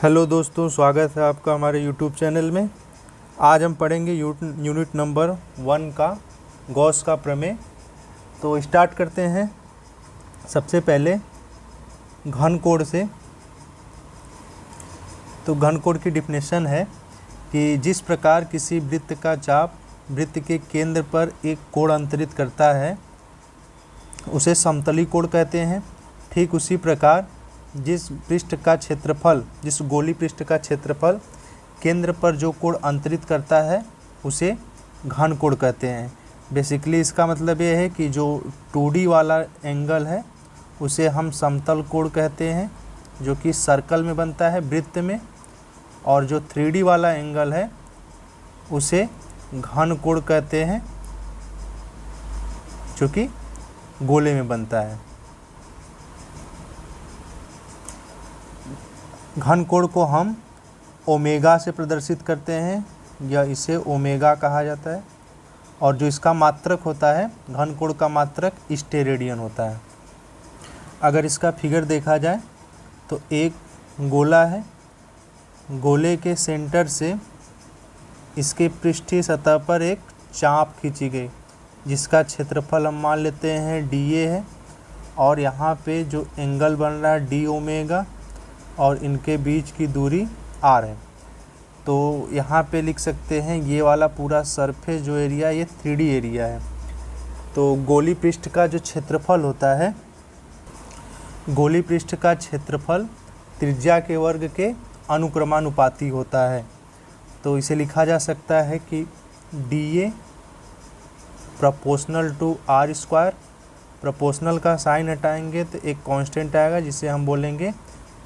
Hello दोस्तों, स्वागत है आपका हमारे यूट्यूब चैनल में। आज हम पढ़ेंगे यूनिट नंबर 1 का गॉस का प्रमेय। तो स्टार्ट करते हैं। सबसे पहले घन कोण से। तो घन कोण की डिफिनेशन है कि जिस प्रकार किसी वृत्त का चाप वृत्त के केंद्र पर एक कोण अंतरित करता है उसे समतली कोण कहते हैं। ठीक उसी प्रकार जिस गोली पृष्ठ का क्षेत्रफल केंद्र पर जो कोण अंतरित करता है उसे घन कोण कहते हैं। बेसिकली इसका मतलब ये है कि जो 2D वाला एंगल है उसे हम समतल कोण कहते हैं, जो कि सर्कल में बनता है वृत्त में, और जो 3D वाला एंगल है उसे घन कोण कहते हैं, जो कि गोले में बनता है। घन कोण को हम ओमेगा से प्रदर्शित करते हैं, या इसे ओमेगा कहा जाता है। और जो इसका मात्रक होता है, घन कोण का मात्रक स्टेरेडियन होता है। अगर इसका फिगर देखा जाए तो एक गोला है, गोले के सेंटर से इसके पृष्ठीय सतह पर एक चाप खींची गई जिसका क्षेत्रफल हम मान लेते हैं DA है, और यहाँ पे जो एंगल बन रहा है D ओमेगा, और इनके बीच की दूरी R है। तो यहाँ पे लिख सकते हैं ये वाला पूरा सरफेस जो एरिया ये 3D एरिया है। तो गोली पृष्ठ का जो क्षेत्रफल होता है, गोली पृष्ठ का क्षेत्रफल त्रिज्या के वर्ग के अनुक्रमानुपाती होता है। तो इसे लिखा जा सकता है कि DA proportional to R²। Proportional का साइन हटाएंगे तो एक कांस्टेंट आएगा जिसे हम बोलेंगे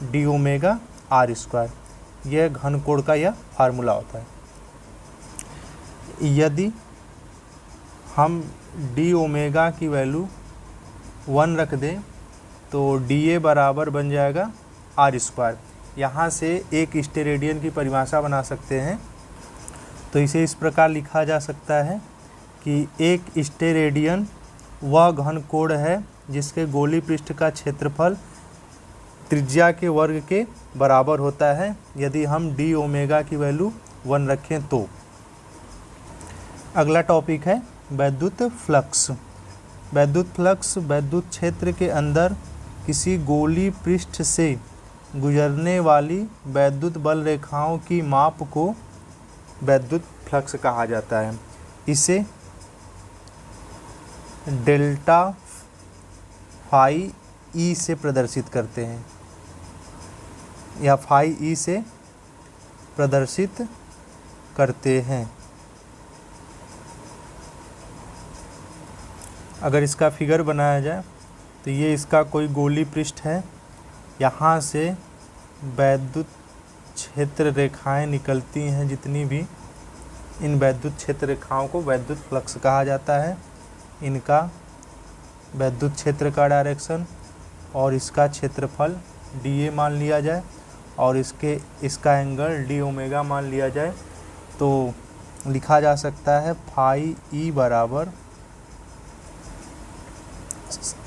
D ओमेगा R²। यह घन कोण का यह फार्मूला होता है। यदि हम D ओमेगा की वैल्यू 1 रख दें तो DA बराबर बन जाएगा R²। यहाँ से एक स्टेरेडियन की परिभाषा बना सकते हैं। तो इसे इस प्रकार लिखा जा सकता है कि एक स्टेरेडियन वह घन कोण है जिसके गोली पृष्ठ का क्षेत्रफल त्रिज्या के वर्ग के बराबर होता है, यदि हम D ओमेगा की वैल्यू 1 रखें तो। अगला टॉपिक है वैद्युत फ्लक्स। वैद्युत फ्लक्स वैद्युत क्षेत्र के अंदर किसी गोली पृष्ठ से गुजरने वाली वैद्युत बल रेखाओं की माप को वैद्युत फ्लक्स कहा जाता है। इसे डेल्टा फाई E से प्रदर्शित करते हैं, या फाई E से प्रदर्शित करते हैं। अगर इसका फिगर बनाया जाए तो ये इसका कोई गोली पृष्ठ है, यहाँ से वैद्युत क्षेत्र रेखाएं निकलती हैं जितनी भी, इन वैद्युत क्षेत्र रेखाओं को वैद्युत फ्लक्स कहा जाता है। इनका वैद्युत क्षेत्र का डायरेक्शन और इसका क्षेत्रफल DA मान लिया जाए, और इसका एंगल D ओमेगा मान लिया जाए, तो लिखा जा सकता है फाई E बराबर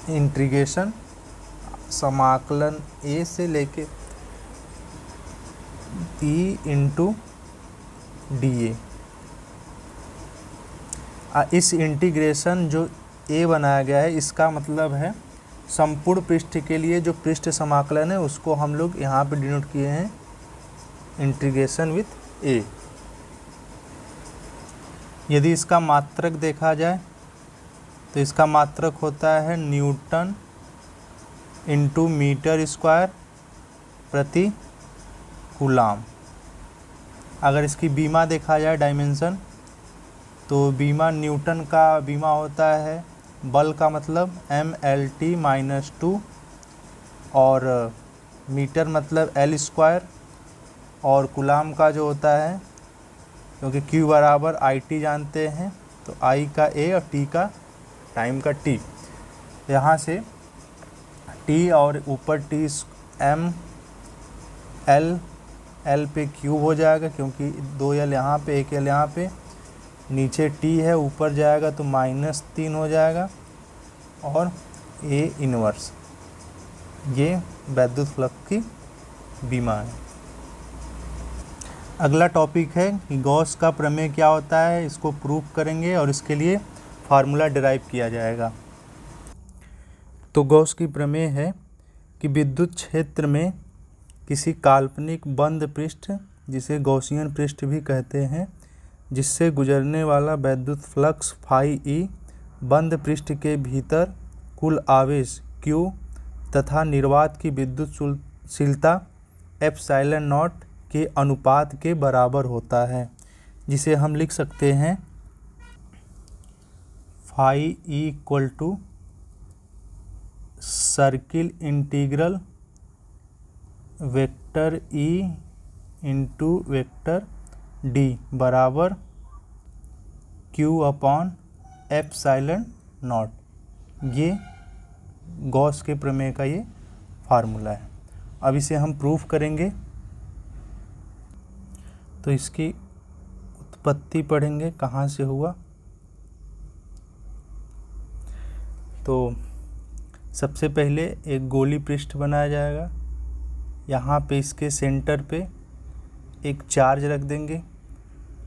इंटीग्रेशन समाकलन A से लेके E इंटू DA। इस इंटीग्रेशन जो A बनाया गया है इसका मतलब है संपूर्ण पृष्ठ के लिए जो पृष्ठ समाकलन है उसको हम लोग यहाँ पे डिनोट किए हैं इंटीग्रेशन विथ A। यदि इसका मात्रक देखा जाए तो इसका मात्रक होता है न्यूटन इंटू मीटर स्क्वायर प्रति कूलाम। अगर इसकी बीमा देखा जाए डायमेंशन, तो बीमा न्यूटन का बीमा होता है, बल का मतलब MLT-2, और मीटर मतलब L², और कूलाम का जो होता है, क्योंकि Q बराबर IT जानते हैं, तो I का A और T का टाइम का T। यहाँ से T और ऊपर T M L पे क्यूब हो जाएगा, क्योंकि 2 L यहाँ पे 1 L यहाँ पे, नीचे T है ऊपर जाएगा तो -3 हो जाएगा, और A इनवर्स। ये वैद्युत फ्लक्स की बीमा है। अगला टॉपिक है कि गॉस का प्रमेय क्या होता है, इसको प्रूफ करेंगे और इसके लिए फार्मूला डिराइव किया जाएगा। तो गॉस की प्रमेय है कि विद्युत क्षेत्र में किसी काल्पनिक बंद पृष्ठ, जिसे गॉसियन पृष्ठ भी कहते हैं, जिससे गुजरने वाला वैद्युत फ्लक्स फाई ई बंद पृष्ठ के भीतर कुल आवेश Q तथा निर्वात की विद्युतशीलता एप्सिलॉन नॉट के अनुपात के बराबर होता है, जिसे हम लिख सकते हैं phi E equal to circle integral vector E into vector D बराबर Q अपॉन एप्सिलॉन नॉट। ये गॉस के प्रमेय का ये फार्मूला है। अब इसे हम प्रूफ करेंगे। तो इसकी उत्पत्ति पढ़ेंगे कहाँ से हुआ। तो सबसे पहले एक गोली पृष्ठ बनाया जाएगा। यहाँ पे इसके सेंटर पे एक चार्ज रख देंगे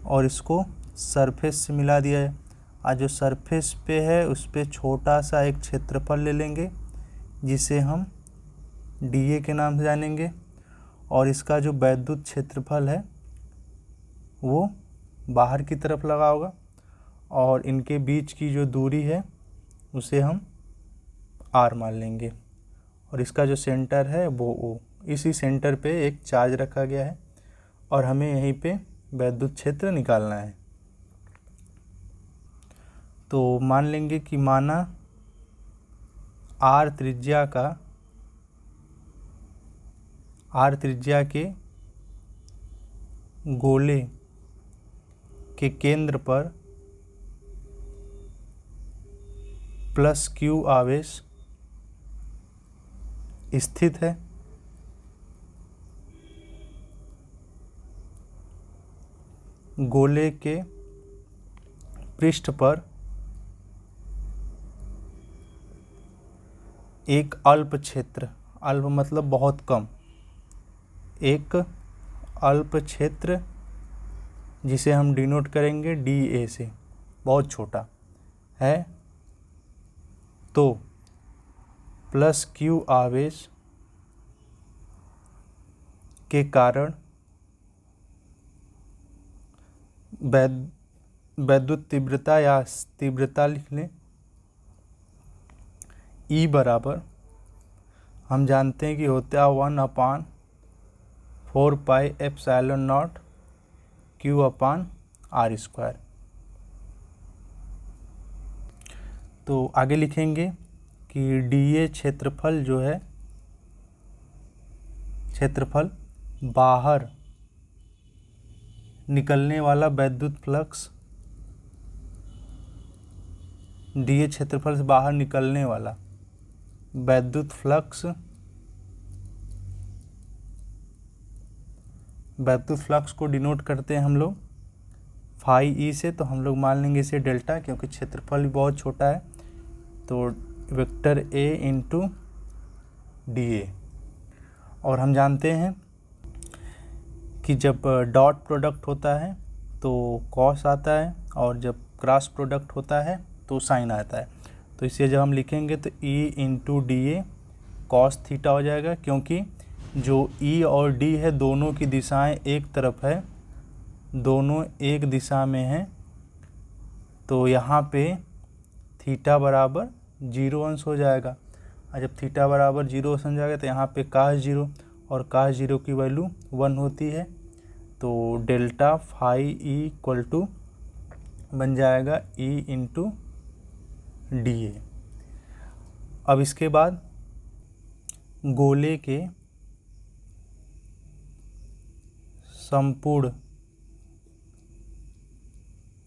और इसको सरफेस से मिला दिया है। और जो सरफेस पे है उस पे छोटा सा एक क्षेत्रफल ले लेंगे, जिसे हम dA के नाम से जानेंगे। और इसका जो वैद्युत क्षेत्रफल है वो बाहर की तरफ लगा होगा, और इनके बीच की जो दूरी है उसे हम R मान लेंगे। और इसका जो सेंटर है वो O। इसी सेंटर पे एक चार्ज रखा गया है और हमें यहीं पे वैद्युत क्षेत्र निकालना है। तो मान लेंगे कि माना R त्रिज्या के गोले के केंद्र पर प्लस Q आवेश स्थित है। गोले के पृष्ठ पर एक अल्प क्षेत्र, अल्प मतलब बहुत कम, एक अल्प क्षेत्र जिसे हम डिनोट करेंगे dA से, बहुत छोटा है। तो प्लस Q आवेश के कारण वैद्युत तीव्रता या तीव्रता लिख लें E बराबर, हम जानते हैं कि होता है 1/4 pi epsilon not Q upon R square. तो आगे लिखेंगे कि dA क्षेत्रफल जो है, क्षेत्रफल बाहर निकलने वाला वैद्युत फ्लक्स, dA क्षेत्रफल से बाहर निकलने वाला वैद्युत फ्लक्स को डिनोट करते हैं हम लोग फाई ई से। तो हम लोग मान लेंगे इसे डेल्टा, क्योंकि क्षेत्रफल भी बहुत छोटा है। तो वेक्टर ए इंटू dA। और हम जानते हैं कि जब डॉट प्रोडक्ट होता है तो कॉस आता है, और जब क्रॉस प्रोडक्ट होता है तो साइन आता है। तो इसे जब हम लिखेंगे तो E into dA cos theta हो जाएगा, क्योंकि जो E और D है दोनों की दिशाएं एक तरफ है, दोनों एक दिशा में हैं। तो यहाँ पे थीटा बराबर 0 अंश हो जाएगा। और जब थीटा बराबर 0 अंश हो जाएगा तो यहाँ पे cos 0, और cos 0 की वैल्यू 1 होती है। तो delta phi E equal to बन जाएगा E इंटू dA। अब इसके बाद गोले के संपूर्ण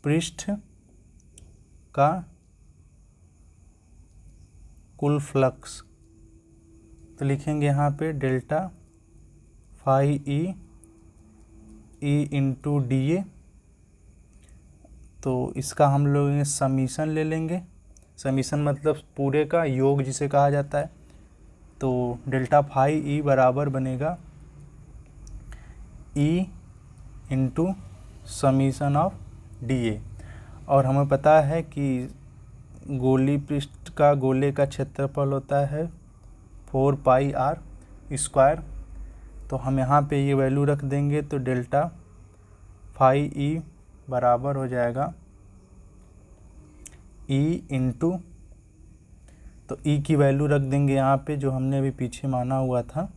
पृष्ठ का कुल फ्लक्स, तो लिखेंगे यहाँ पे delta phi E into dA। तो इसका हम लोग समीशन ले लेंगे। समीशन मतलब पूरे का योग जिसे कहा जाता है। तो डेल्टा फाई ई बराबर बनेगा E into summation of dA। और हमें पता है कि गोली पृष्ठ का गोले का क्षेत्रफल होता है 4πr²। तो हम यहाँ पे ये वैल्यू रख देंगे तो डेल्टा फाई ई बराबर हो जाएगा E इंटू, तो E की वैल्यू रख देंगे यहाँ पे जो हमने अभी पीछे माना हुआ था।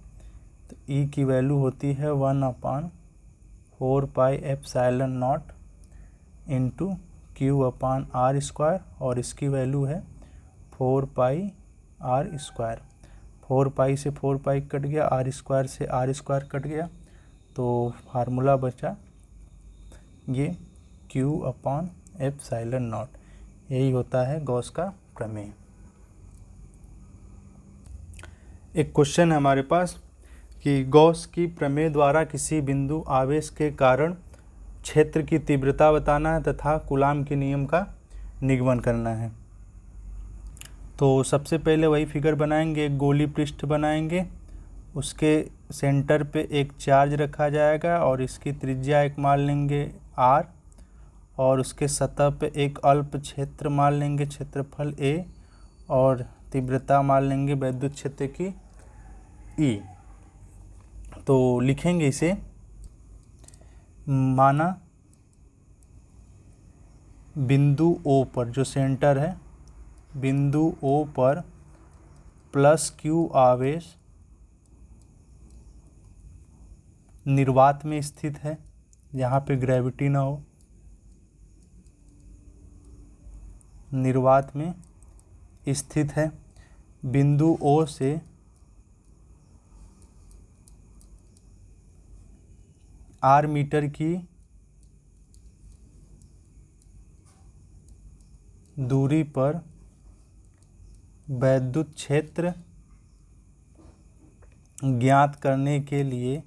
तो E की वैल्यू होती है 1/4πε0 इंटू Q/r², और इसकी वैल्यू है 4πr²। 4π से 4π कट गया, r² से r² कट गया, तो फार्मूला बचा ये Q/ε0। यही होता है गॉस का प्रमेय। एक क्वेश्चन है हमारे पास कि गॉस की प्रमेय द्वारा किसी बिंदु आवेश के कारण क्षेत्र की तीव्रता बताना है तथा कूलाम के नियम का निगमन करना है। तो सबसे पहले वही फिगर बनाएंगे, एक गोली पृष्ठ बनाएंगे, उसके सेंटर पे एक चार्ज रखा जाएगा और इसकी त्रिज्या एक मान लेंगे r, और उसके सतह पे एक अल्प क्षेत्र मान लेंगे, क्षेत्रफल a, और तीव्रता मान लेंगे वैद्युत क्षेत्र की E। तो लिखेंगे इसे, माना बिंदु O पर, जो सेंटर है, बिंदु O पर +Q आवेश निर्वात में स्थित है, यहाँ पे ग्रेविटी ना हो, निर्वात में स्थित है। बिंदु O से r मीटर की दूरी पर वैद्युत क्षेत्र ज्ञात करने के लिए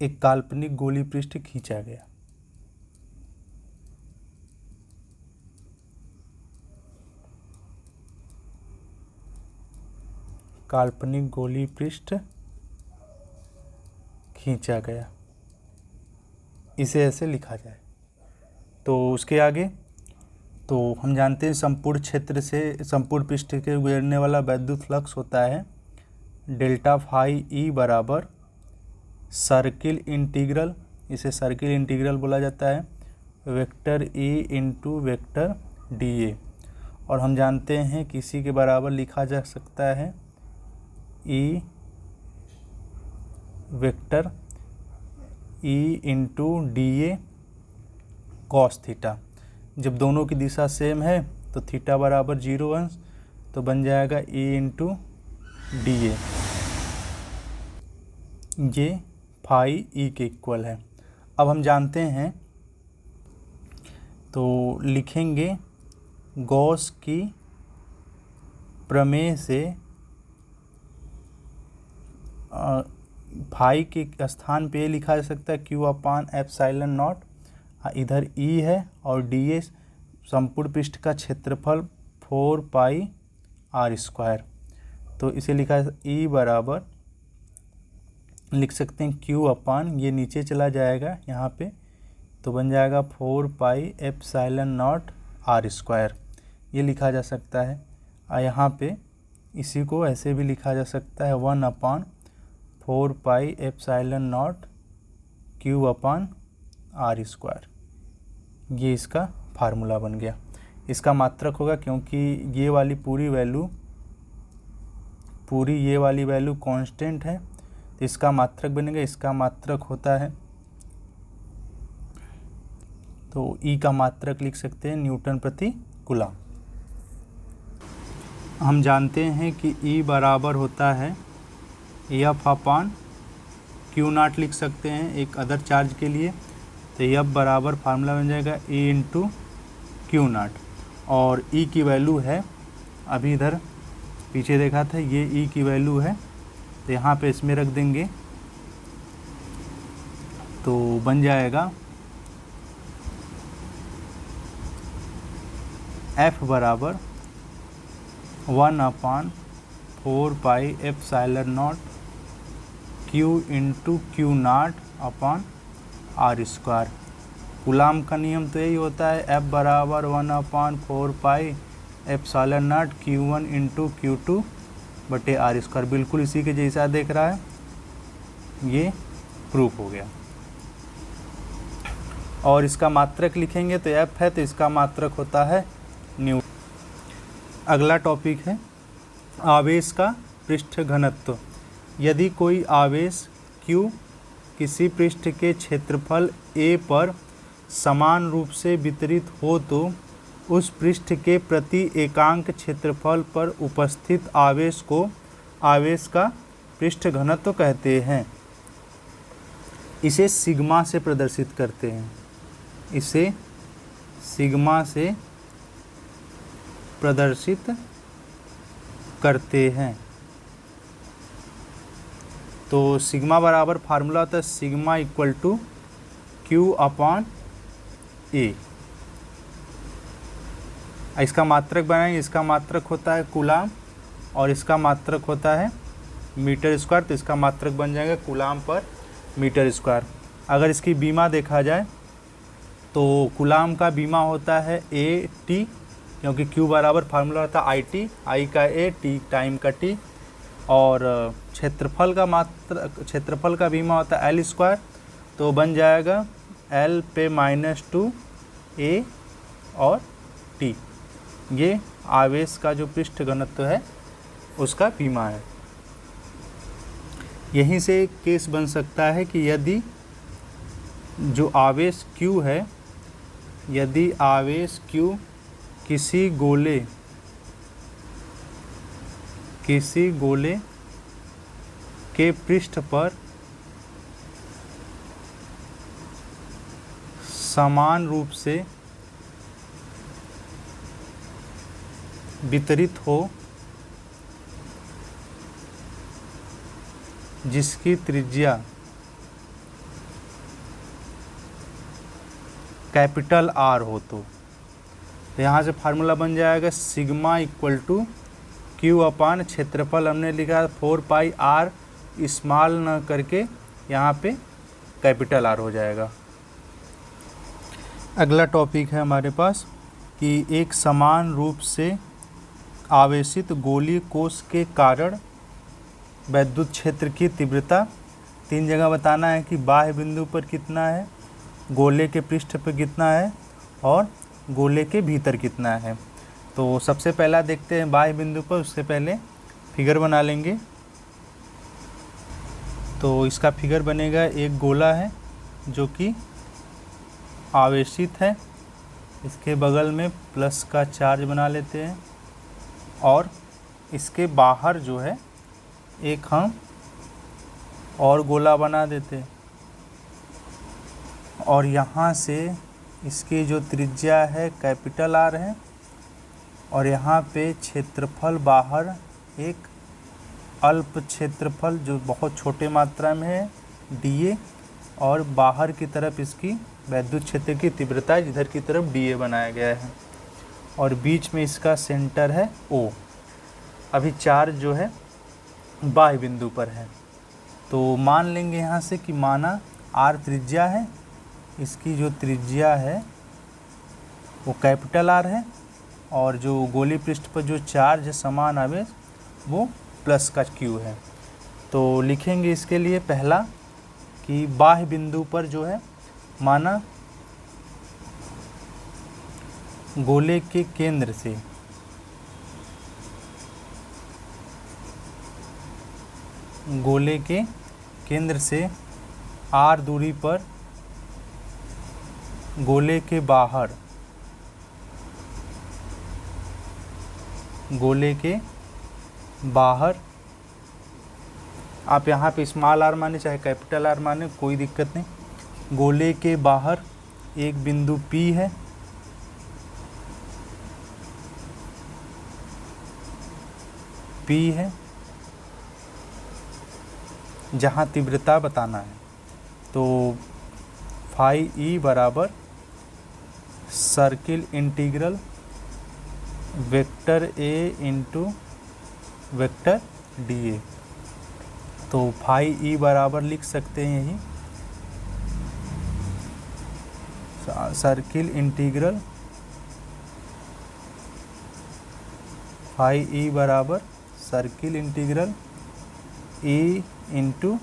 एक काल्पनिक गोली पृष्ठ खींचा गया। काल्पनिक गोली पृष्ठ खींचा गया, इसे ऐसे लिखा जाए। तो उसके आगे तो हम जानते हैं संपूर्ण क्षेत्र से संपूर्ण पृष्ठ के गुजरने वाला वैद्युत फ्लक्स होता है डेल्टा फाई ई बराबर सर्किल इंटीग्रल, इसे सर्किल इंटीग्रल बोला जाता है, vector E into vector D A. और हम जानते हैं कि इसी के बराबर लिखा जा सकता है E vector E into D ए कॉस थीटा। जब दोनों की दिशा सेम है तो थीटा बराबर 0 अंश, तो बन जाएगा ई इंटू डी ए, ये फाई ई के इक्वल है। अब हम जानते हैं तो लिखेंगे गॉस की प्रमेय से फाई के स्थान पे लिखा जा सकता है Q/ε0, इधर E है और dA संपूर्ण पृष्ठ का क्षेत्रफल 4πr²। तो इसे लिखा है E बराबर लिख सकते हैं Q/, ये नीचे चला जाएगा यहाँ पे, तो बन जाएगा 4πε0r², ये लिखा जा सकता है। और यहाँ पे इसी को ऐसे भी लिखा जा सकता है 1/4πε0 Q/r²। ये इसका फार्मूला बन गया। इसका मात्रक होगा, क्योंकि ये वाली ये वाली वैल्यू कांस्टेंट है, तो इसका मात्रक बनेगा। इसका मात्रक होता है, तो ई का मात्रक लिख सकते हैं न्यूटन प्रति कूलम। हम जानते हैं कि ई बराबर होता है F/Q0 लिख सकते हैं एक अदर चार्ज के लिए। तो F बराबर फार्मूला बन जाएगा E इंटू Q0, और E की वैल्यू है, अभी इधर पीछे देखा था, ये E की वैल्यू है, तो यहाँ पे इसमें रख देंगे, तो बन जाएगा F बराबर 1/4 4 pi epsilon naught Q into Q naught upon R square. Coulomb का नियम तो यही होता है, F बराबर 1/4 pi epsilon not Q1 into Q2 बटे आर स्क्वायर। बिल्कुल इसी के जैसा देख रहा है, ये प्रूफ हो गया। और इसका मात्रक लिखेंगे तो F है तो इसका मात्रक होता है न्यू। अगला टॉपिक है आवेश का पृष्ठ घनत्व। यदि कोई आवेश Q किसी पृष्ठ के क्षेत्रफल A पर समान रूप से वितरित हो तो उस पृष्ठ के प्रति एकांक क्षेत्रफल पर उपस्थित आवेश को आवेश का पृष्ठ घनत्व कहते हैं। इसे सिग्मा से प्रदर्शित करते हैं, इसे सिग्मा से प्रदर्शित करते हैं। तो सिग्मा बराबर फार्मूला होता है sigma equal to Q upon a. इसका मात्रक बनाएंगे, इसका मात्रक होता है कूलाम और इसका मात्रक होता है मीटर स्क्वायर, तो इसका मात्रक बन जाएगा कूलाम पर मीटर स्क्वायर। अगर इसकी बीमा देखा जाए तो कूलाम का बीमा होता है AT, क्योंकि Q बराबर फार्मूला होता है IT, I का A, T टाइम का T। और क्षेत्रफल का बीमा होता है L स्क्वायर, तो बन जाएगा L पे -2 A और T। ये आवेश का जो पृष्ठ घनत्व है उसका बीमा है। यहीं से केस बन सकता है कि यदि जो आवेश Q है, यदि आवेश Q किसी गोले के पृष्ठ पर समान रूप से वितरित हो, जिसकी त्रिज्या कैपिटल R हो, तो यहाँ से फार्मूला बन जाएगा सिग्मा इक्वल टू Q अपान क्षेत्रफल हमने लिखा 4 पाई R, स्मॉल न करके यहाँ पे कैपिटल R हो जाएगा। अगला टॉपिक है हमारे पास कि एक समान रूप से आवेशित गोलीय कोश के कारण वैद्युत क्षेत्र की तीव्रता 3 जगह बताना है कि बाह्य बिंदु पर कितना है, गोले के पृष्ठ पर कितना है और गोले के भीतर कितना है। तो सबसे पहला देखते हैं बाह्य बिंदु पर, उससे पहले फिगर बना लेंगे। तो इसका फिगर बनेगा, एक गोला है जो कि आवेशित है, इसके बगल में प्लस का चार्ज बना लेते हैं और इसके बाहर जो है एक हम और गोला बना देते हैं और यहाँ से इसकी जो त्रिज्या है कैपिटल R है और यहाँ पे क्षेत्रफल बाहर एक अल्प क्षेत्रफल जो बहुत छोटे मात्रा में है dA, और बाहर की तरफ इसकी वैद्युत क्षेत्र की तीव्रता है जिधर की तरफ dA बनाया गया है और बीच में इसका सेंटर है O। अभी चार्ज जो है बाह्य बिंदु पर है, तो मान लेंगे यहाँ से कि माना R त्रिज्या है, इसकी जो त्रिज्या है वो कैपिटल R है और जो गोली पृष्ठ पर जो चार्ज है समान आवेश वो प्लस का Q है। तो लिखेंगे इसके लिए पहला कि बाह्य बिंदु पर जो है माना गोले के केंद्र से R दूरी पर गोले के बाहर आप यहाँ पे स्मॉल r माने चाहे कैपिटल R माने कोई दिक्कत नहीं। गोले के बाहर एक बिंदु P है जहाँ तीव्रता बताना है। तो फाई E बराबर circle integral vector A into vector D ए। तो फाई ई बराबर लिख सकते हैं यही सर्किल इंटीग्रल फाई ई बराबर सर्किल इंटीग्रल ए इंटू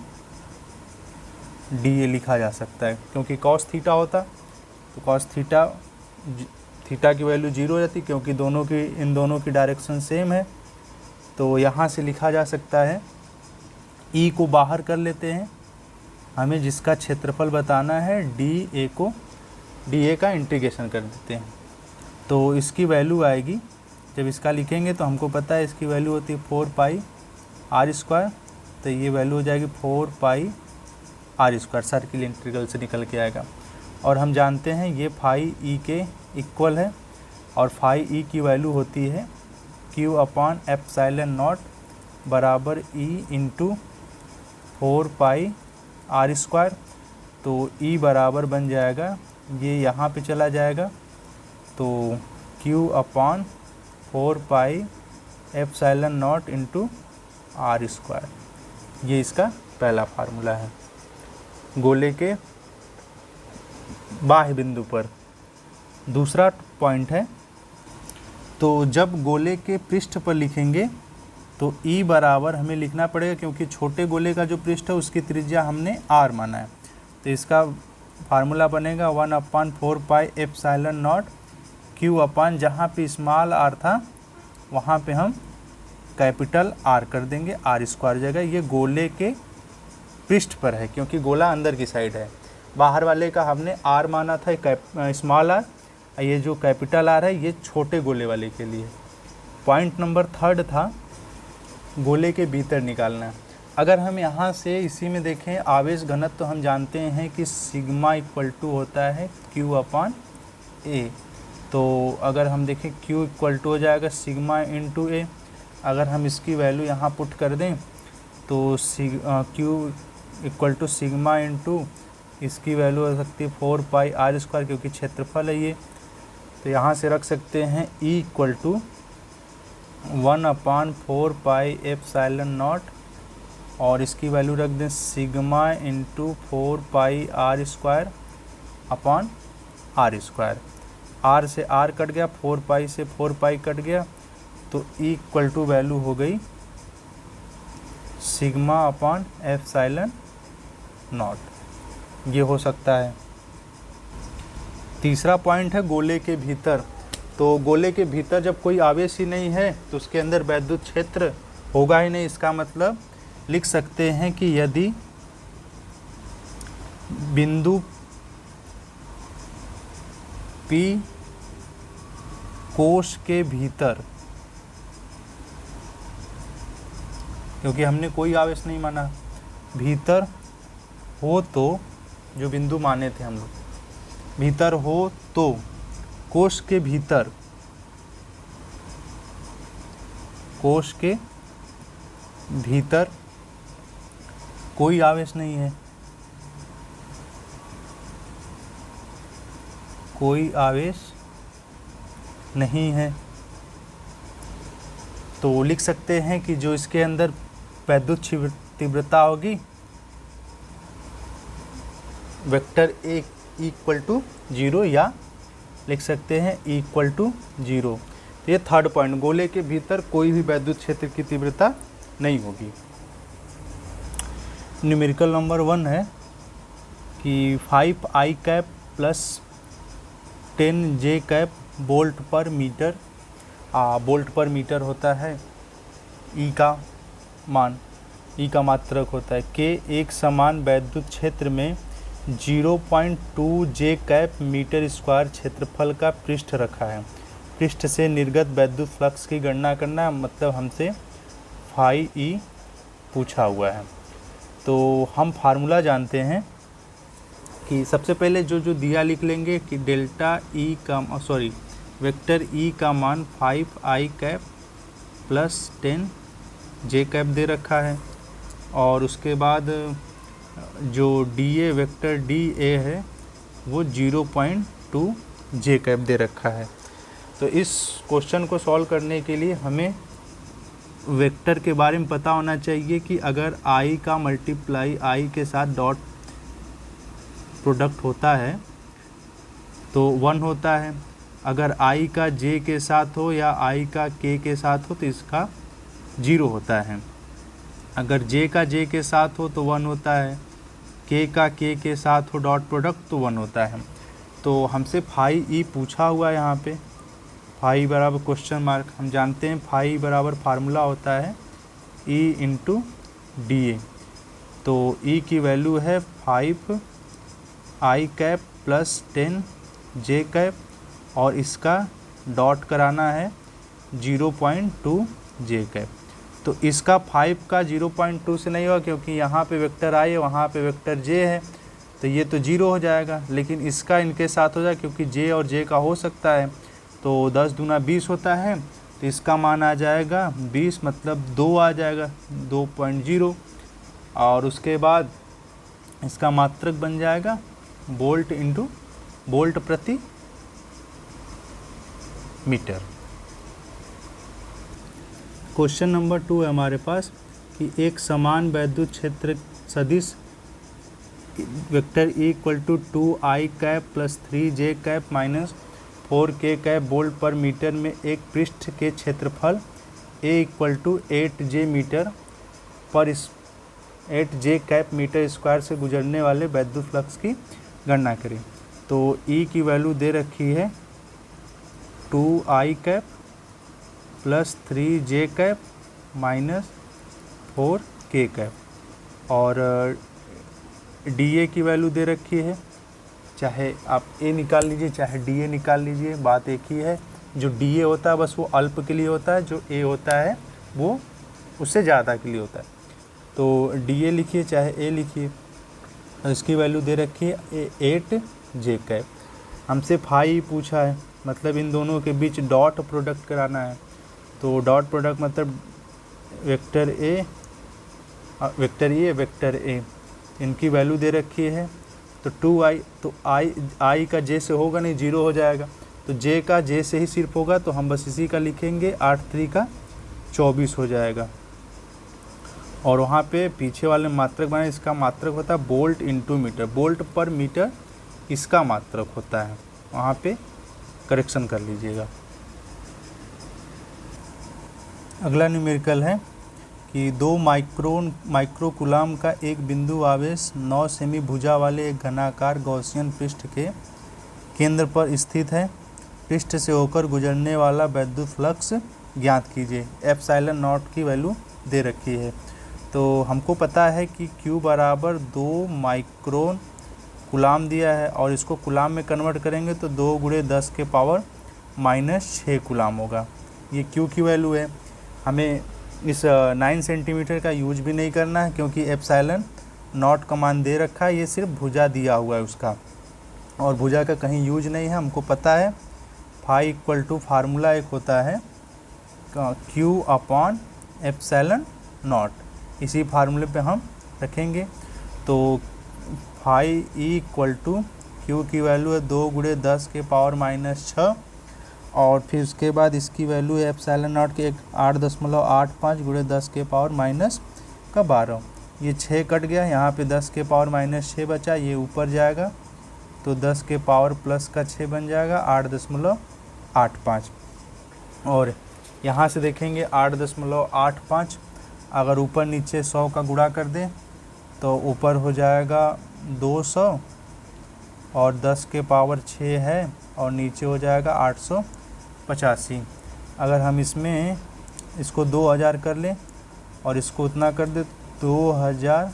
डी ए लिखा जा सकता है, क्योंकि कॉस थीटा होता तो कॉस थीटा की वैल्यू 0 हो जाती, क्योंकि इन दोनों की डायरेक्शन सेम है। तो यहाँ से लिखा जा सकता है, ई को बाहर कर लेते हैं, हमें जिसका क्षेत्रफल बताना है डी ए का इंटीग्रेशन कर देते हैं। तो इसकी वैल्यू आएगी, जब इसका लिखेंगे तो हमको पता है इसकी वैल्यू होती है 4 पाई आर स्क्वायर, तो ये वैल्यू हो जाएगी 4 pi R square, circle integral से निकल के आएगा। और हम जानते हैं ये फाई ई के इक्वल है, और फाई ई की वैल्यू होती है क्यू अपॉन एप्सिलॉन नॉट बराबर E into 4 pi R square. तो ई बराबर बन जाएगा, ये यहाँ पे चला जाएगा, तो Q upon 4 pi epsilon naught into R square. ये इसका पहला फार्मूला है गोले के बाह्य बिंदु पर। दूसरा पॉइंट है, तो जब गोले के पृष्ठ पर लिखेंगे तो ई बराबर हमें लिखना पड़ेगा, क्योंकि छोटे गोले का जो पृष्ठ है उसकी त्रिज्या हमने आर माना है। तो इसका फार्मूला बनेगा 1/4 pi epsilon naught Q upon, जहाँ पे स्मॉल आर था वहाँ पे हम कैपिटल आर कर देंगे, आर स्क्वायर जगह। ये गोले के पृष्ठ पर है, क्योंकि गोला अंदर की साइड है। बाहर वाले का हमने आर माना था, स्मॉल आर, ये जो कैपिटल आर है ये छोटे गोले वाले के लिए। पॉइंट नंबर 3 था गोले के भीतर निकालना। अगर हम यहाँ से इसी में देखें आवेश घनत्व, तो हम जानते हैं कि सिग्मा इक्वल टू होता है क्यू अपॉन ए। तो अगर हम देखें Q इक्वल टू हो जाएगा सिग्मा इंटू ए। अगर हम इसकी वैल्यू यहाँ पुट कर दें तो Q equal to sigma into इसकी वैल्यू हो सकती है 4 पाई आर स्क्वायर, क्योंकि क्षेत्रफल है ये। तो यहाँ से रख सकते हैं E equal to 1/4 pi epsilon naught, और इसकी वैल्यू रख दें sigma into 4 pi R square upon R square. R से आर कट गया, 4 पाई से 4 पाई कट गया, तो ई इक्वल टू वैल्यू हो गई सिग्मा अपॉन एप्सिलॉन नॉट। ये हो सकता है। तीसरा पॉइंट है गोले के भीतर। तो गोले के भीतर जब कोई आवेश ही नहीं है तो उसके अंदर वैद्युत क्षेत्र होगा ही नहीं। इसका मतलब लिख सकते हैं कि यदि बिंदु P कोश के भीतर, क्योंकि हमने कोई आवेश नहीं माना, भीतर हो तो, जो बिंदु माने थे हम लोग, भीतर हो तो कोश के भीतर, कोश के भीतर कोई आवेश नहीं है, कोई आवेश नहीं है, तो लिख सकते हैं कि जो इसके अंदर वैद्युत तीव्रता होगी वेक्टर ए इक्वल टू 0, या लिख सकते हैं E इक्वल टू 0। तो ये थर्ड पॉइंट, गोले के भीतर कोई भी वैद्युत क्षेत्र की तीव्रता नहीं होगी। न्यूमेरिकल नंबर 1 है कि 5I cap plus 10J cap volt पर मीटर, वोल्ट पर मीटर होता है E का मान, E का मात्रक होता है। के एक समान वैद्युत क्षेत्र में 0.2 J कैप मीटर स्क्वायर क्षेत्रफल का पृष्ठ रखा है। पृष्ठ से निर्गत वैद्युत फ्लक्स की गणना करना, मतलब हमसे फाई E पूछा हुआ है। तो हम फार्मूला जानते हैं कि सबसे पहले जो दिया लिख लेंगे कि डेल्टा E का वेक्टर E का मान 5I cap plus 10J cap दे रखा है, और उसके बाद जो DA वेक्टर DA है वो 0.2 J कैप दे रखा है। तो इस क्वेश्चन को सॉल्व करने के लिए हमें वेक्टर के बारे में पता होना चाहिए कि अगर i का मल्टीप्लाई i के साथ डॉट प्रोडक्ट होता है तो 1 होता है, अगर i का j के साथ हो या i का k के साथ हो तो इसका 0 होता है, अगर j का j के साथ हो तो 1 होता है, k का k के साथ हो डॉट प्रोडक्ट तो 1 होता है। तो हमसे फाई ई पूछा हुआ है, यहाँ पे फाई बराबर क्वेश्चन मार्क। हम जानते हैं फाई बराबर फार्मूला होता है ई इंटू डी ए। तो ई की वैल्यू है 5 आई कैप प्लस 10 जे कैप और इसका डॉट कराना है 0.2 जे कैप। तो इसका 5 का 0.2 से नहीं होगा क्योंकि यहाँ पे वेक्टर आई है, वहाँ पे वेक्टर जे है, तो ये तो 0 हो जाएगा। लेकिन इसका इनके साथ हो जाएगा क्योंकि जे और जे का हो सकता है, तो 10 दूना 20 होता है, तो इसका मान आ जाएगा 20, मतलब 2 आ जाएगा 2.0। और उसके बाद इसका मात्रक बन जाएगा वोल्ट इंटू वोल्ट प्रति मीटर। क्वेश्चन नंबर 2 है हमारे पास कि एक समान वैद्युत क्षेत्र सदिश vector E equal to 2i cap plus 3j cap minus 4k cap volt पर मीटर में एक पृष्ठ के क्षेत्रफल A equal to 8j metre पर 8j कैप मीटर स्क्वायर से गुजरने वाले वैद्युत फ्लक्स की गणना करें। तो E की वैल्यू दे रखी है 2i cap plus 3j cap minus 4k cap और DA की वैल्यू दे रखी है, चाहे आप A निकाल लीजिए चाहे DA निकाल लीजिए, बात एक ही है। जो DA होता है बस वो अल्प के लिए होता है, जो A होता है वो उससे ज़्यादा के लिए होता है। तो DA लिखिए चाहे A लिखिए, इसकी वैल्यू दे रखी है 8j कैप। हमसे फाई पूछा है, मतलब इन दोनों के बीच डॉट प्रोडक्ट कराना है। तो डॉट प्रोडक्ट मतलब वेक्टर ए वेक्टर ए, इनकी वैल्यू दे रखी है। तो 2i, तो i का j से होगा नहीं, 0 हो जाएगा। तो j का j से ही सिर्फ होगा, तो हम बस इसी का लिखेंगे 8 3 का 24 हो जाएगा। और वहाँ पे पीछे वाले मात्रक बनाए, इसका मात्रक होता है वोल्ट इंटू मीटर, वोल्ट पर मीटर इसका मात्रक होता है, वहाँ पे करेक्शन कर लीजिएगा। अगला न्यूमेरिकल है कि 2 माइक्रो कूलाम का एक बिंदु आवेश 9 सेमी भुजा वाले एक घनाकार गॉसियन पृष्ठ के केंद्र पर स्थित है। पृष्ठ से होकर गुजरने वाला वैद्युत फ्लक्स ज्ञात कीजिए। एप्सिलॉन नॉट की वैल्यू दे रखी है। तो हमको पता है कि Q बराबर 2 माइक्रोन कूलाम दिया है और इसको कूलाम में कन्वर्ट करेंगे तो 2 गुणे 10 के पावर -6 कूलाम होगा। ये Q की वैल्यू है। हमें इस 9 सेंटीमीटर का यूज भी नहीं करना है क्योंकि एप्सिलॉन नॉट का मान दे रखा है, ये सिर्फ भुजा दिया हुआ है उसका, और भुजा का कहीं यूज नहीं है। हमको पता है फाई इक्वल टू फार्मूला एक होता है Q अपॉन एप्सिलॉन नॉट, इसी फार्मूले पे हम रखेंगे। तो phi E equal to Q की वैल्यू है 2 गुणे 10 के पावर -6 और फिर उसके बाद इसकी वैल्यू है एप्सिलॉन नॉट के 8.85 गुणे 10 के पावर -12। ये 6 कट गया, यहाँ पे 10 के पावर -6 बचा, ये ऊपर जाएगा तो 10 के पावर प्लस का 6 बन जाएगा 8.85। और यहाँ से देखेंगे 8.85, अगर ऊपर नीचे 100 का गुणा कर दें तो ऊपर हो जाएगा 200 और 10 के पावर 6 है और नीचे हो जाएगा 885। अगर हम इसमें इसको 2000 कर लें और इसको उतना कर दे 2000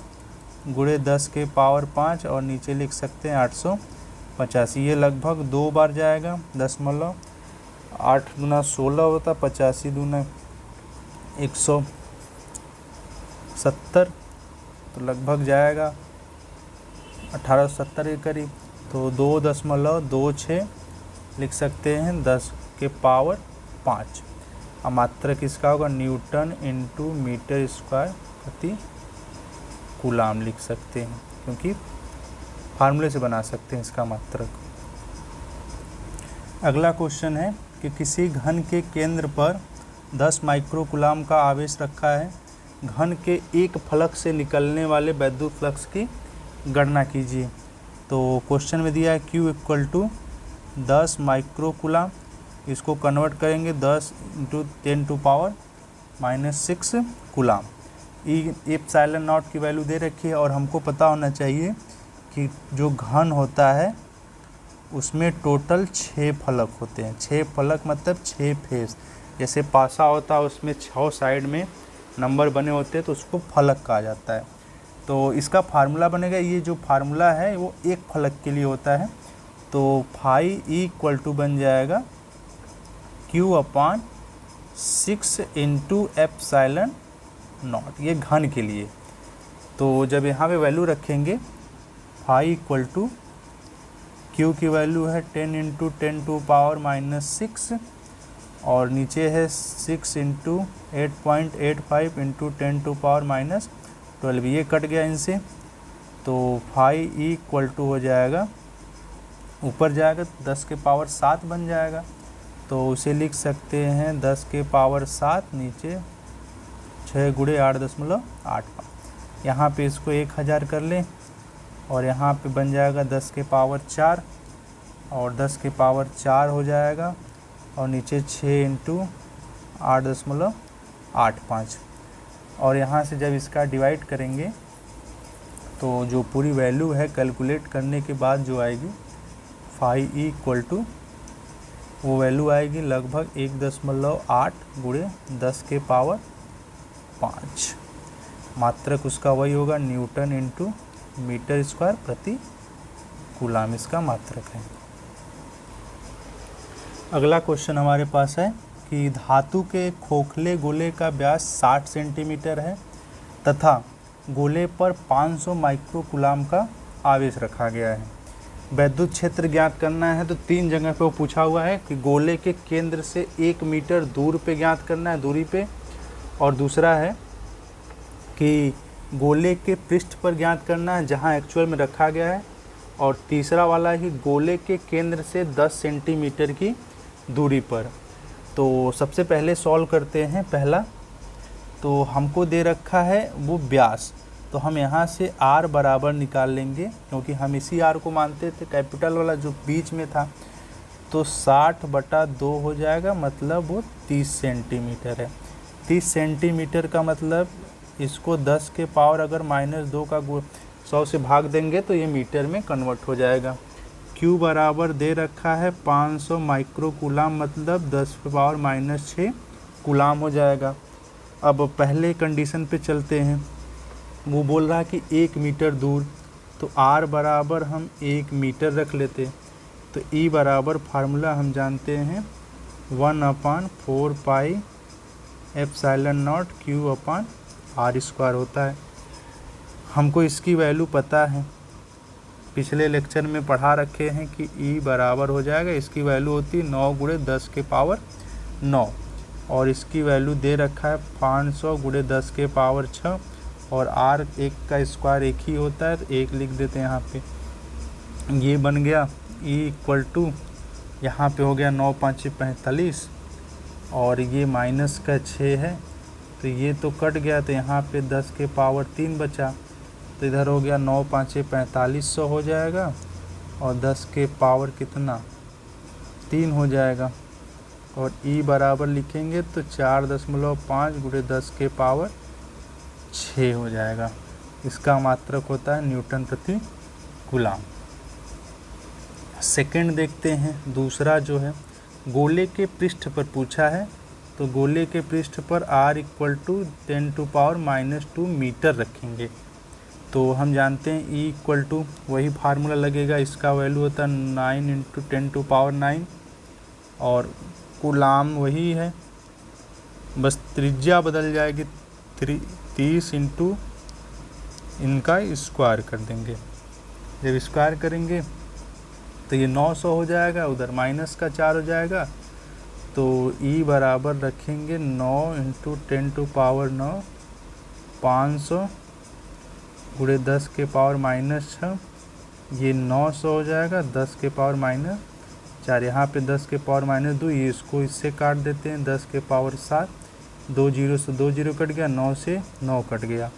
गुणे 10 के पावर 5 और नीचे लिख सकते हैं 885। ये लगभग 2 बार जाएगा, 8 दूना 16 होता, 85 दूना 170, तो लगभग जाएगा 1870 के करीब। तो 2.26 लिख सकते हैं 10 के पावर 5। अब मात्रक किसका होगा, न्यूटन इंटू मीटर स्क्वायर प्रति कूलाम लिख सकते हैं, क्योंकि फार्मूले से बना सकते हैं इसका मात्रक। अगला क्वेश्चन है कि किसी घन के केंद्र पर 10 माइक्रो कूलाम का आवेश रखा है, घन के एक फलक से निकलने वाले वैद्युत फ्लक्स की गणना कीजिए। तो क्वेश्चन में दिया है Q equal to 10 micro coulomb, इसको कन्वर्ट करेंगे 10 × 10⁻⁻6 कूलाम। एप्सिलॉन नॉट की वैल्यू दे रखी है और हमको पता होना चाहिए कि जो घन होता है उसमें टोटल 6 फलक होते हैं। 6 फलक मतलब 6 फेस, जैसे पासा होता है उसमें 6 साइड में नंबर बने होते हैं तो उसको फलक कहा जाता है। तो इसका फार्मूला बनेगा, ये जो फार्मूला है वो एक फलक के लिए होता है, तो फाई इक्वल टू बन जाएगा Q/6 × एप्सिलॉन नॉट, ये घन के लिए। तो जब यहाँ पे वैल्यू रखेंगे फाई इक्वल टू Q की वैल्यू है 10 × 10⁻⁻6 और नीचे है 6 × 8.85 × 10⁻⁻12, ये कट गया इनसे, तो फाई इक्वल टू हो जाएगा, ऊपर जाएगा 10⁻7 बन जाएगा, तो उसे लिख सकते हैं 10⁻7, नीचे 6 × 8.85। यहाँ पे इसको 1000 कर लें और यहाँ पे बन जाएगा 10⁻4 और 10⁻4 हो जाएगा और नीचे 6 × 8.85। और यहाँ से जब इसका डिवाइड करेंगे तो जो पूरी वैल्यू है कैलकुलेट करने के बाद जो आएगी फाई इक्वल टू, वो वैल्यू आएगी लगभग 1.8 × 10⁻5। मात्रक उसका वही होगा न्यूटन × मीटर स्क्वायर प्रति कूलाम, इसका मात्रक है। अगला क्वेश्चन हमारे पास है कि धातु के खोखले गोले का व्यास 60 सेंटीमीटर है तथा गोले पर 500 माइक्रो कूलाम का आवेश रखा गया है। वैद्युत क्षेत्र ज्ञात करना है, तो 3 जगह पे वो पूछा हुआ है कि गोले के केंद्र से 1 मीटर दूर पे ज्ञात करना है, दूरी पे, और दूसरा है कि गोले के पृष्ठ पर ज्ञात करना है जहां एक्चुअल में रखा गया है, और तीसरा वाला ही गोले के केंद्र से 10 सेंटीमीटर की दूरी पर। तो सबसे पहले सॉल्व करते हैं पहला। तो हमको दे रखा है वो व्यास, तो हम यहाँ से r बराबर निकाल लेंगे क्योंकि हम इसी r को मानते थे, कैपिटल वाला जो बीच में था। तो 60/2 हो जाएगा, मतलब वो 30 सेंटीमीटर है। 30 सेंटीमीटर का मतलब इसको 10 के पावर अगर -2 का 100 से भाग देंगे तो ये मीटर में कन्वर्ट हो जाएगा। Q बराबर दे रखा है 500 माइक्रो कूलाम, मतलब 10 के पावर -6 कूलाम हो जाएगा। अब पहले कंडीशन पे चलते हैं, वो बोल रहा है कि 1 मीटर दूर, तो r बराबर हम 1 मीटर रख लेते। तो E बराबर फार्मूला हम जानते हैं 1/4 पाई एप्सिलॉन नॉट Q/r² होता है। हमको इसकी वैल्यू पता है, पिछले लेक्चर में पढ़ा रखे हैं कि E बराबर हो जाएगा, इसकी वैल्यू होती है 9 × 10⁻9 और इसकी वैल्यू दे रखा है 500 × 10⁻6 और r एक का स्क्वायर एक ही होता है, तो 1 लिख देते हैं यहाँ पे। ये बन गया E इक्वल टू, यहाँ पे हो गया 9 × 5 = 45 और ये माइनस का 6 है, तो ये तो कट गया, तो यहाँ पे 10⁻3 बचा, तो इधर हो गया 9 × 5 = 4500 हो जाएगा और 10 के पावर कितना 3 हो जाएगा। और E बराबर लिखेंगे तो 4.5 × 10⁻6 हो जाएगा। इसका मात्रक होता है न्यूटन प्रति कूलाम। सेकंड देखते हैं, दूसरा जो है गोले के पृष्ठ पर पूछा है, तो गोले के पृष्ठ पर r इक्वल टू 10⁻2 मीटर रखेंगे। तो हम जानते हैं E इक्वल टू वही फार्मूला लगेगा, इसका वैल्यू होता है 9 × 10⁹ और कूलाम वही है, बस त्रिज्या बदल जाएगी, 30 × इनका स्क्वायर कर देंगे। जब स्क्वायर करेंगे तो ये 900 हो जाएगा, उधर माइनस का 4 हो जाएगा, तो E बराबर रखेंगे 9 × 10⁻9 500 × 10⁻6, ये 900 हो जाएगा, 10⁻ 4, यहाँ पे 10 के पावर -2, ये इसको इससे काट देते हैं, 10 के पावर 7, 2 जीरो से 2 जीरो कट गया, 9 से 9 कट गया,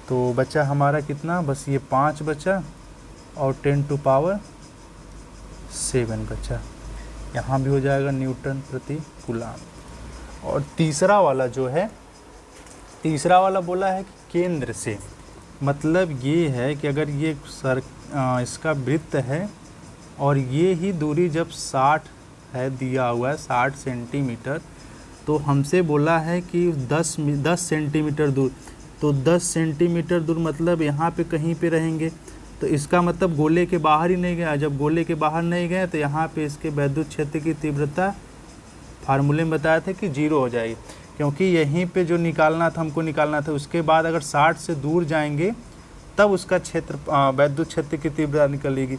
तो बचा हमारा कितना, बस ये 5 बचा और 10 टू पावर 7 बचा। यहाँ भी हो जाएगा न्यूटन प्रति कूलाम। और तीसरा वाला जो है, तीसरा वाला बोला है कि केंद्र से, मतलब ये है कि अगर ये इसका वृत्त है और ये ही दूरी जब 60 है, दिया हुआ है 60 सेंटीमीटर, तो हमसे बोला है कि 10 सेंटीमीटर दूर, तो 10 सेंटीमीटर दूर मतलब यहाँ पे कहीं पे रहेंगे, तो इसका मतलब गोले के बाहर ही नहीं गया। जब गोले के बाहर नहीं गए तो यहाँ पे इसके वैद्युत क्षेत्र की तीव्रता फार्मूले में बताया था कि 0 हो जाएगी, क्योंकि यहीं पे जो निकालना था, हमको निकालना था, उसके बाद अगर 60 से दूर जाएंगे तब उसका क्षेत्र वैद्युत क्षेत्र की तीव्रता निकलेगी।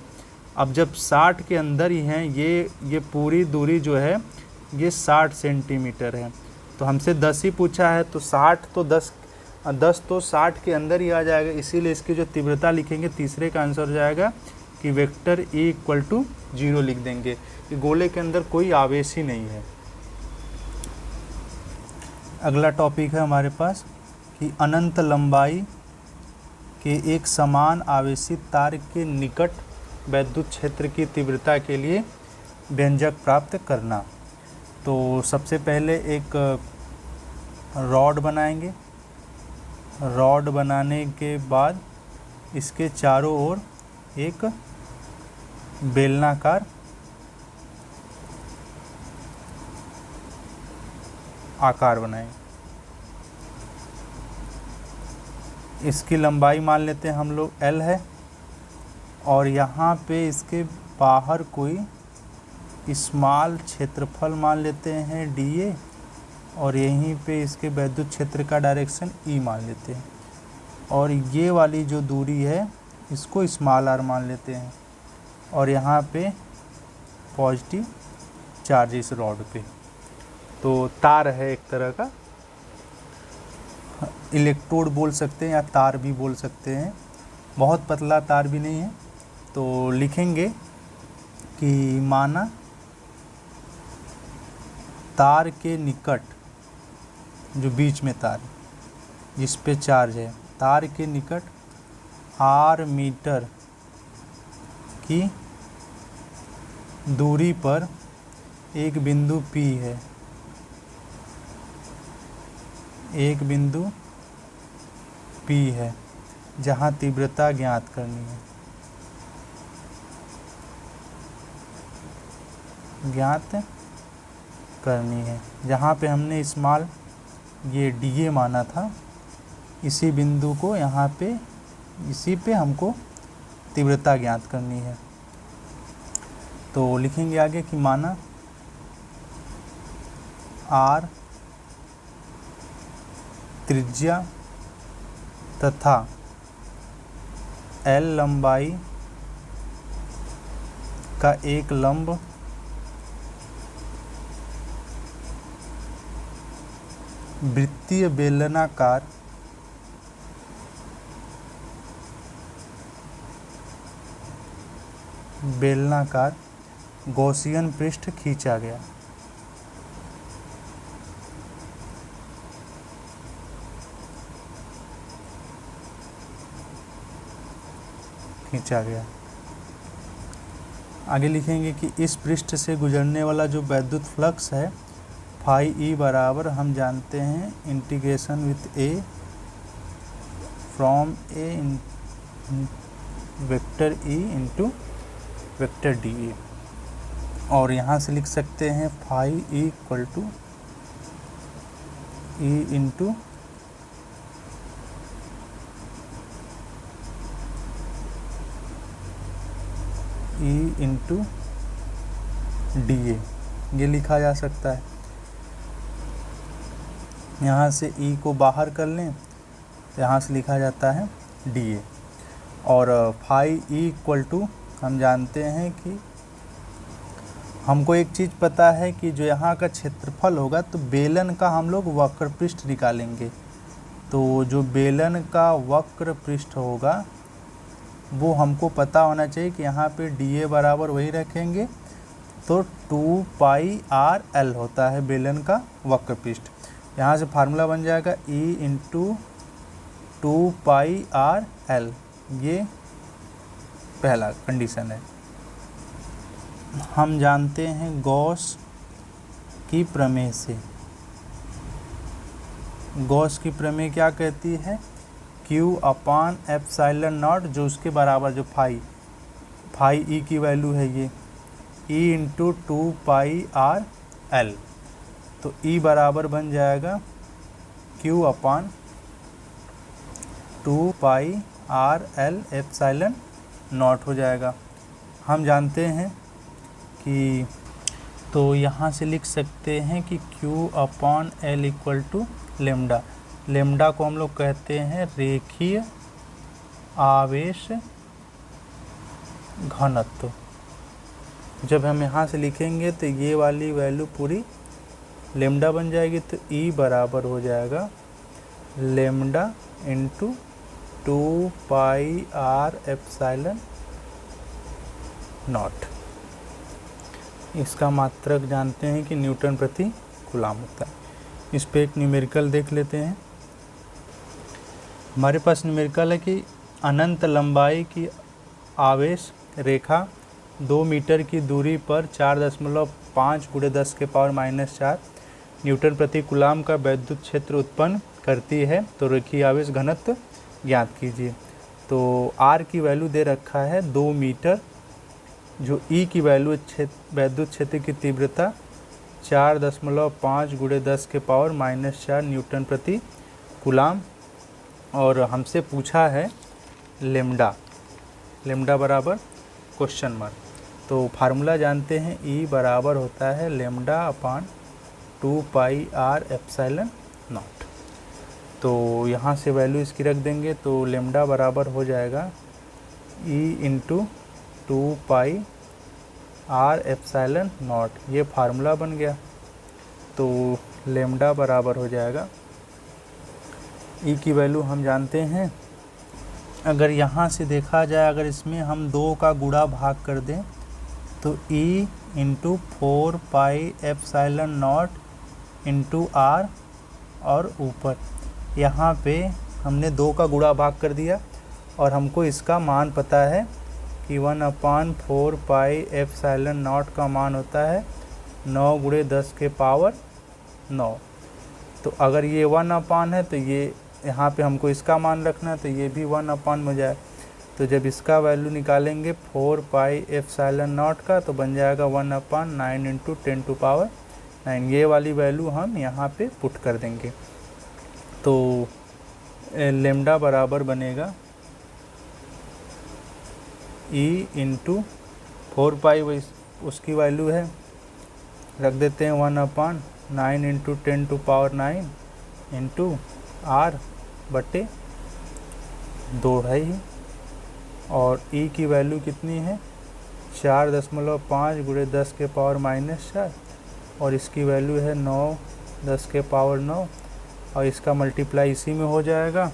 अब जब 60 के अंदर ही हैं, ये पूरी दूरी जो है ये 60 सेंटीमीटर है, तो हमसे 10 ही पूछा है, तो 60 तो 10 तो 60 के अंदर ही आ जाएगा, इसीलिए इसकी जो तीव्रता लिखेंगे तीसरे का आंसर हो जाएगा कि वेक्टर E = 0 लिख देंगे कि गोले के अंदर कोई आवेश ही नहीं है। अगला टॉपिक है हमारे पास कि अनंत लंबाई के एक समान आवेशित तार के निकट वैद्युत क्षेत्र की तीव्रता के लिए व्यंजक प्राप्त करना। तो सबसे पहले एक रॉड बनाएंगे, रॉड बनाने के बाद इसके चारों ओर एक बेलनाकार आकार बनाएंगे। इसकी लंबाई मान लेते हैं हम लोग L है, और यहाँ पे इसके बाहर कोई स्मॉल क्षेत्रफल मान लेते हैं dA, और यहीं पे इसके वैद्युत क्षेत्र का डायरेक्शन E मान लेते हैं, और ये वाली जो दूरी है इसको स्मॉल r मान लेते हैं, और यहाँ पे पॉजिटिव चार्ज इस रॉड पे। तो तार है एक तरह का, इलेक्ट्रोड बोल सकते हैं या तार भी बोल सकते हैं, बहुत पतला तार भी नहीं है। तो लिखेंगे कि माना तार के निकट, जो बीच में तार जिस पे चार्ज है, तार के निकट r मीटर की दूरी पर एक बिंदु P है, एक बिंदु P है जहाँ तीव्रता ज्ञात करनी है, जहाँ पे हमने स्मॉल ये dA माना था, इसी बिंदु को यहाँ पे, इसी पे हमको तीव्रता ज्ञात करनी है। तो लिखेंगे आगे कि माना R त्रिज्या तथा L लंबाई का एक लंब वृत्तीय बेलनाकार गॉसियन पृष्ठ खींचा गया। आगे लिखेंगे कि इस पृष्ठ से गुजरने वाला जो वैद्युत फ्लक्स है फाई ई बराबर, हम जानते हैं integration with A from A vector E into vector D A, और यहाँ से लिख सकते हैं phi E equal to E into E into D A, ये लिखा जा सकता है। यहाँ से ई को बाहर कर लें तो यहाँ से लिखा जाता है डी ए, और फाई ई इक्वल टू, हम जानते हैं कि हमको एक चीज़ पता है कि जो यहाँ का क्षेत्रफल होगा तो बेलन का हम लोग वक्र पृष्ठ निकालेंगे, तो जो बेलन का वक्र पृष्ठ होगा वो हमको पता होना चाहिए कि यहाँ पे dA बराबर वही रखेंगे तो 2πr_l होता है बेलन का वक्र पृष्ठ। यहाँ से फार्मूला बन जाएगा E × 2πr_l, ये पहला कंडीशन है। हम जानते हैं गॉस की प्रमेय से, गॉस की प्रमेय क्या कहती है, Q/ε0 जो उसके बराबर, जो फाई ई की वैल्यू है ये E × 2πr_l, तो E बराबर बन जाएगा Q/2πr_l हो जाएगा। हम जानते हैं कि, तो यहाँ से लिख सकते हैं कि Q/L = लेम्डा। लेम्डा को हम लोग कहते हैं रेखीय आवेश घनत्व। जब हम यहाँ से लिखेंगे तो ये वाली वैल्यू पूरी लेम्डा बन जाएगी, तो E बराबर हो जाएगा लेम्डा × 2πr_ε0। इसका मात्रक जानते हैं कि न्यूटन प्रति कूलाम होता है। इस पे एक न्यूमेरिकल देख लेते हैं। हमारे पास न्यूमेरिकल है कि अनंत लंबाई की आवेश रेखा 2 मीटर की दूरी पर 4.5 × 10⁻⁴ न्यूटन प्रति कूलाम का वैद्युत क्षेत्र उत्पन्न करती है, तो रेखीय आवेश घनत्व ज्ञात कीजिए। तो R की वैल्यू दे रखा है 2 मीटर, जो E की वैल्यू वैद्युत क्षेत्र की तीव्रता 4.5 × 10⁻⁴ न्यूटन प्रति कूलाम, और हमसे पूछा है लेम्डा, लेम्डा बराबर क्वेश्चन मार्क। तो फार्मूला जानते हैं E बराबर होता है λ/2πr_ε0। तो यहाँ से वैल्यू इसकी रख देंगे, तो लेम्डा बराबर हो जाएगा E × 2πr_ε0, ये फार्मूला बन गया। तो लेम्डा बराबर हो जाएगा, E की वैल्यू हम जानते हैं। अगर यहाँ से देखा जाए, अगर इसमें हम 2 का गुणा भाग कर दें तो E × 4πε0 × R, और ऊपर यहाँ पे हमने 2 का गुणा भाग कर दिया, और हमको इसका मान पता है कि 1/4πε0 का मान होता है 9 × 10⁻⁹। तो अगर ये 1/, है तो ये यहाँ पे हमको इसका मान रखना है, तो ये भी 1/, हो जाए। तो जब इसका वैल्यू निकालेंगे 4πε0 का, तो बन जाएगा 1/9 × 10⁹। ये वाली वैल्यू हम यहाँ पे पुट कर देंगे, तो लेम्डा बराबर बनेगा E × 4π, उसकी वैल्यू है, रख देते हैं 1/9 × 10⁹ × R/2 है ही। और E की वैल्यू कितनी है, 4.5 × 10⁻⁴, और इसकी वैल्यू है 9 10⁹, और इसका मल्टीप्लाई इसी में हो जाएगा।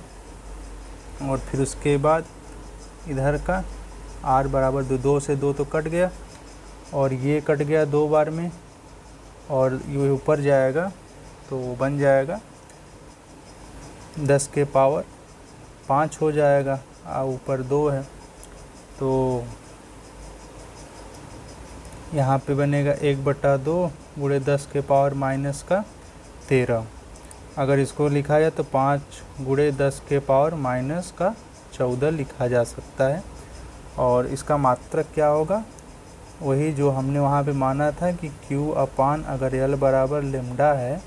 और फिर उसके बाद इधर का R बराबर 2 से 2 तो कट गया, और ये कट गया 2 बार में, और ये ऊपर जाएगा तो बन जाएगा 10⁵ हो जाएगा, ऊपर 2 है, तो यहाँ पे बनेगा 1/2 × 10⁻⁻13। अगर इसको लिखा जाए तो 5 × 10⁻⁻14 लिखा जा सकता है। और इसका मात्रक क्या होगा, वही जो हमने वहाँ पे माना था कि Q/, अगर L बराबर लेम्डा है,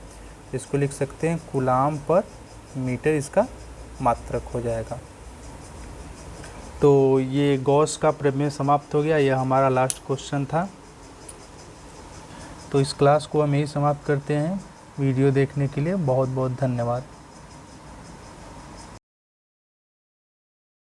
इसको लिख सकते हैं कूलाम पर मीटर, इसका मात्रक हो जाएगा। तो ये गॉस का प्रमेय समाप्त हो गया, यह हमारा लास्ट क्वेश्चन था। तो इस क्लास को हम यही समाप्त करते हैं। वीडियो देखने के लिए बहुत बहुत धन्यवाद।